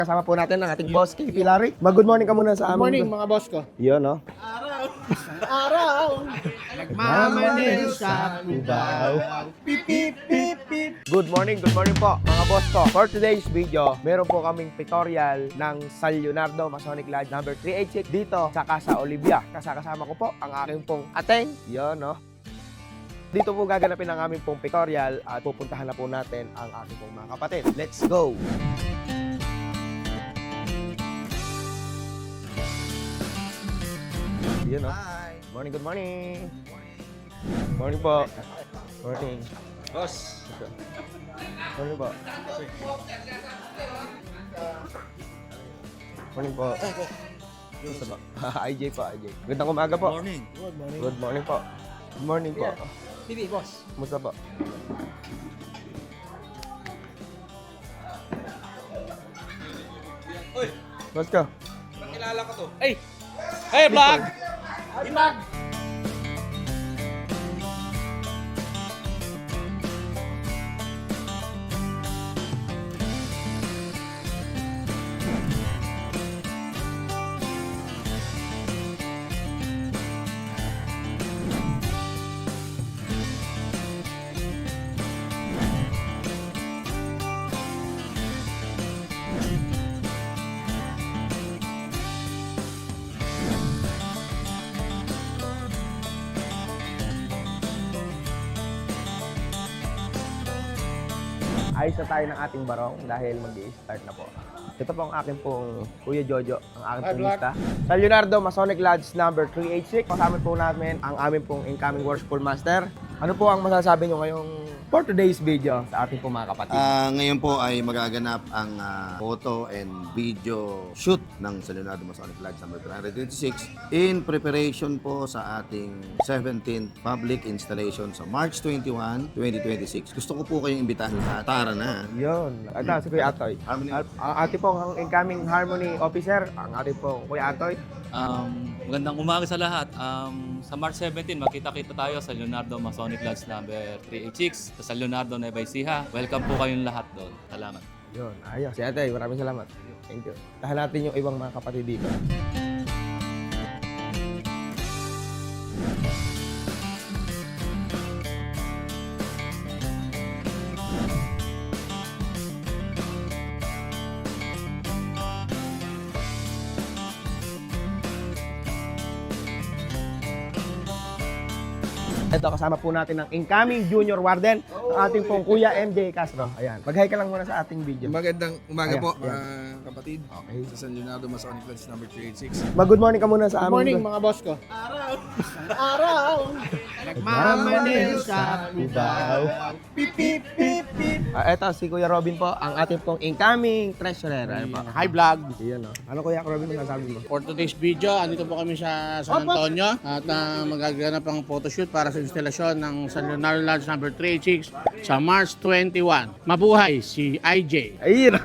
Kasama po natin ang ating boss, KP Larry. Mag-good morning ka muna sa amin. Good morning mga boss ko. Yun, no? Araw, nagmamaneho sa Cubao. Pip, pip, pip, pip. Good morning po mga boss ko. For today's video, meron po kaming pictorial ng San Leonardo Masonic Lodge number 386 dito sa Casa Olivia. Kasama ko po ang aking pong ateng. Yun, no? Dito po gaganapin ang aming pong pictorial at pupuntahan na po natin ang aking pong mga kapatid. Let's go! Yun, no? Hi. Morning, good morning. Morning po. Morning. Boss. Morning po. Morning po. Gusto ba? IJ po, IJ. Gandang umaga po. Morning. Good morning. Good morning po. Good morning po. Bibi, boss. Kumusta po? Uy, Boss ka? nakilala ko to. Hey! Hey, vlog! Vlog! Ayos na tayo ng ating barong dahil mag-i-start na po. Ito po ang aking pong Kuya Jojo, ang aking pong lista. San Leonardo Masonic Lodge number 386. Kasama po namin ang aming pong incoming worshipful master. Ano po ang masasabi nyo ngayong for today's video sa ating pong mga kapatid? Ngayon po ay magaganap ang photo and video shoot ng San Leonardo Masonic Lodge number 326 in preparation po sa ating 17th public installation sa March 21, 2026. Gusto ko po kayong imbitahan lahat. Tara na. Yun. Ito, si Kuya Atoy. Harmony. Ang ating pong incoming Harmony Officer, ang ating pong Kuya Atoy. Magandang umaga sa lahat. Sa March 17, makita-kita tayo sa Leonardo Masonic Lodge number 386 sa San Leonardo, Nueva Ecija. Welcome po kayong lahat doon. Salamat. Yun, ayos. Si Atoy, maraming salamat. Thank you. Tahan natin yung ibang mga kapatid dito. Ito, kasama po natin ang incoming junior warden, ang ating pong Kuya MJ Castro. Ayan, mag-hi ka lang muna sa ating video. Magandang umaga Ayan, po, ayan. mga kapatid. Okay. Sa San Leonardo Masonic Lodge number 386. Mag-good morning ka muna sa Good morning amin. mga boss ko. Araw, nagmamaneho sa Cubao. Pip, pip, pip, pip. Ito, si Kuya Robin po, ang ating pong incoming treasurer. Ano po? Hi, vlog. Iyan, no? Ano Kuya Robin, masasabi mo? For today's video, andito po kami sa San Antonio at magaganap ang photoshoot para sa instalasyon ng San Leonardo Lodge number 386 sa March 21. Mabuhay si IJ. Ayun!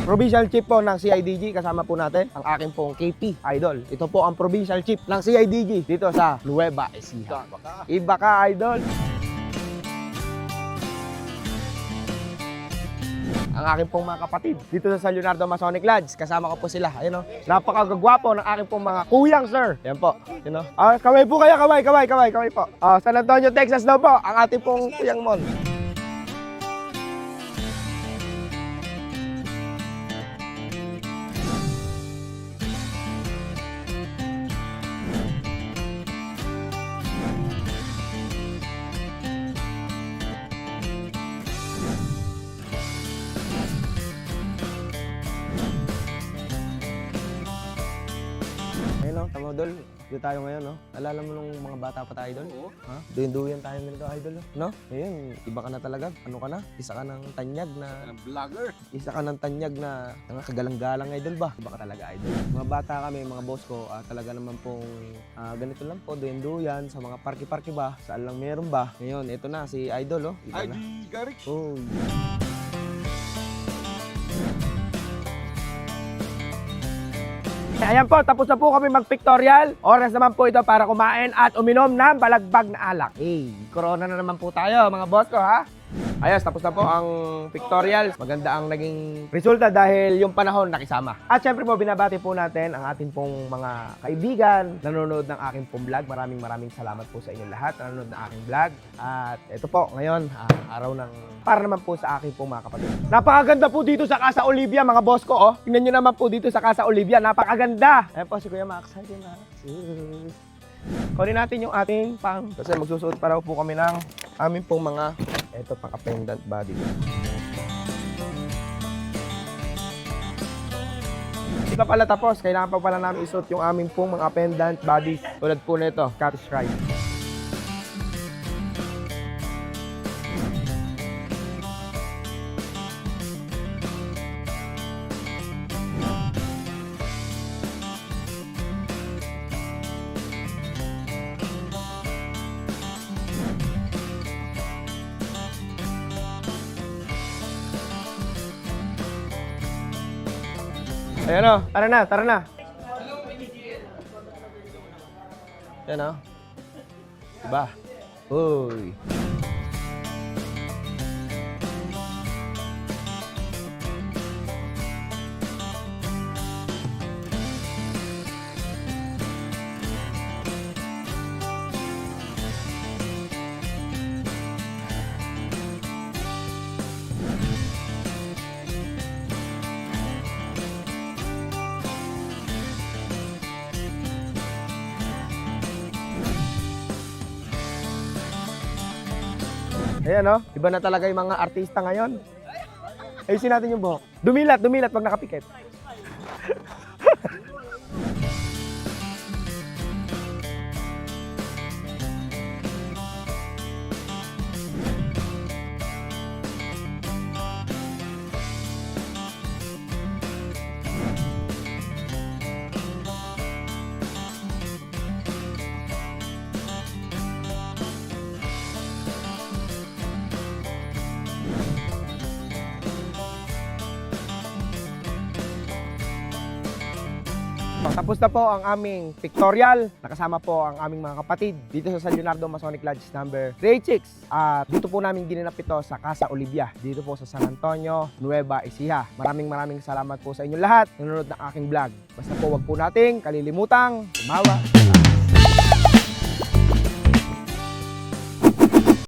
Provincial Chief po ng CIDG, kasama po natin ang aking pong KP Idol. Ito po ang Provincial Chief ng CIDG dito sa Nueva Ecija. Iba ka, Idol! Ang aking pong mga kapatid dito sa San Leonardo Masonic Lodge. Kasama ko po sila. Ayun, no? Napakagagwapo ng aking pong mga kuyang, sir. Yan po. You know? Kaway po kayo, kaway po. San Antonio, Texas daw po, ang ating pong kuyang mon. Ayun, no? Tama Idol. Dito tayo ngayon, no? Alala mo nung mga bata pa tayo, Idol? Oo. Ha? Duyan tayo nito, Idol, no? Ngayon, iba ka na talaga. Ano ka na? Isa ka ng tanyag na... Ang vlogger. Isa ka ng tanyag na kagalang-galang, Idol ba? Iba ka talaga, Idol. Mga bata kami, mga boss ko, talaga naman pong ganito lang po, duyan-duyan sa mga parke-parke ba? Saan lang meron ba? Ngayon, ito na, si Idol, oh. Iba na. ID Garage. Uy. Ayan po, tapos na po kami mag-pictorial. Oras naman po ito para kumain at uminom ng balagbag na alak. Hey, corona na naman po tayo mga boss ko ha. Ayos, tapos na po ang pictorial. Maganda ang naging resulta dahil yung panahon nakisama. At syempre po, binabati po natin ang ating pong mga kaibigan nanonood ng aking pong vlog. Maraming salamat po sa inyong lahat nanonood ng aking vlog. At ito po, ngayon, araw ng para naman po sa aking pong mga kapatid. Napakaganda po dito sa Casa Olivia, mga boss ko. Oh. Tingnan nyo naman po dito sa Casa Olivia. Napakaganda. Ayan po si Kuya Max. Hi, Kuya Max. Kunin natin yung ating pang kasi magsusuot pa raw po kami ng aming pong mga eto pang pendant body. Hindi pa pala tapos, kailangan pa pala namin isuot yung aming pong mga pendant bodies tulad po nito, Scottish Rite. Ayan o, tara na, tara na. Ayan o. Diba? Uy. Ayan o, iba na talaga yung mga artista ngayon. Ayusin natin yung buhok. Dumilat pag nakapikit. Tapos na po ang aming pictorial. Nakasama po ang aming mga kapatid dito sa San Leonardo Masonic Lodge number 386. At dito po namin ginanap ito sa Casa Olivia. Dito po sa San Antonio, Nueva Ecija. Maraming salamat po sa inyong lahat nanonood ng aking vlog. Basta po wag po nating kalilimutang tumawa.